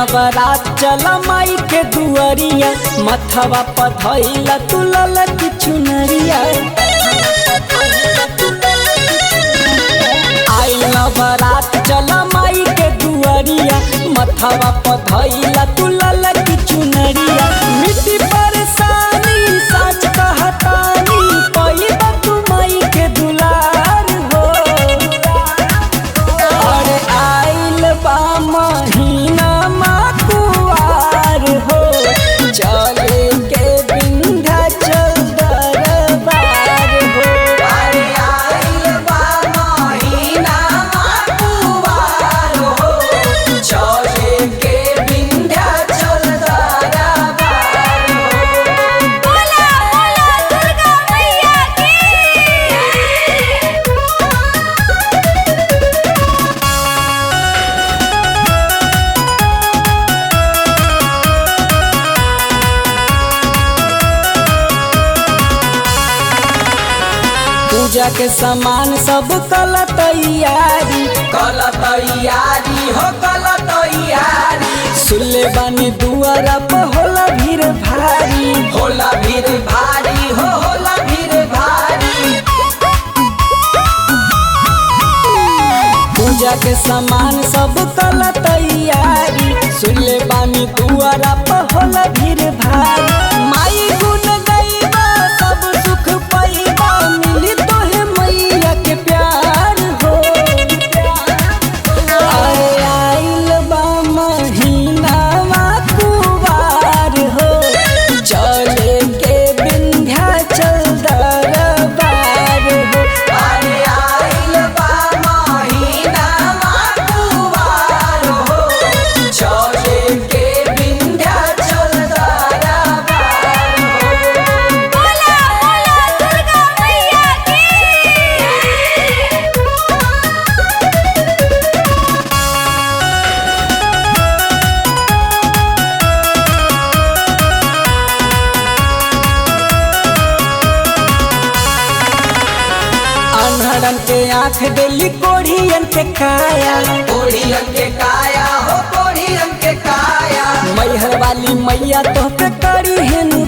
नवरात चला माई के दुआरिया, मथवा पधइला तू ललक चुनरिया। आई नवरात चला माई के दुआरिया, मथवा पधइला तू ललक चुनरिया। मिट्टी परेशानी सच कहतानी, पैबा तू माई के दुलार हो। अरे आइल बा महीना माकुआर हो, चले के विंध्याचल दरबार हो। अरे आइल बा महीना माकुआर हो, चले के विंध्याचल दरबार हो। बोला बोला दुर्गा मैया की। पूजा के सामान सब कल तैयारी, कल तैयारी हो कल तैयारी, सुनले बानी दुआरा पर होला भीड़ भारी। होला भीड़ भारी हो होला भीड़ भारी। पूजा के सामान सब कल तैयारी, सुनले बानी दुआरा पर होला भीड़ भारी। माई गुण गईबा सब सुख पाईबा, मिली तोहे मैया के प्यार हो। अरे आइल बा महीना माकुआर हो, चले के विंध्याचल दरबार हो। अरे आइल बा महीना माकुआर हो, चले के विंध्याचल दरबार हो। बोला बोला दुर्गा मैया की। अनहरन के आँख देली कोढ़ियन के काया, कोढ़ियन के काया हो कोढ़ियन के काया। मैहर वाली मैया तो पे करी हेनु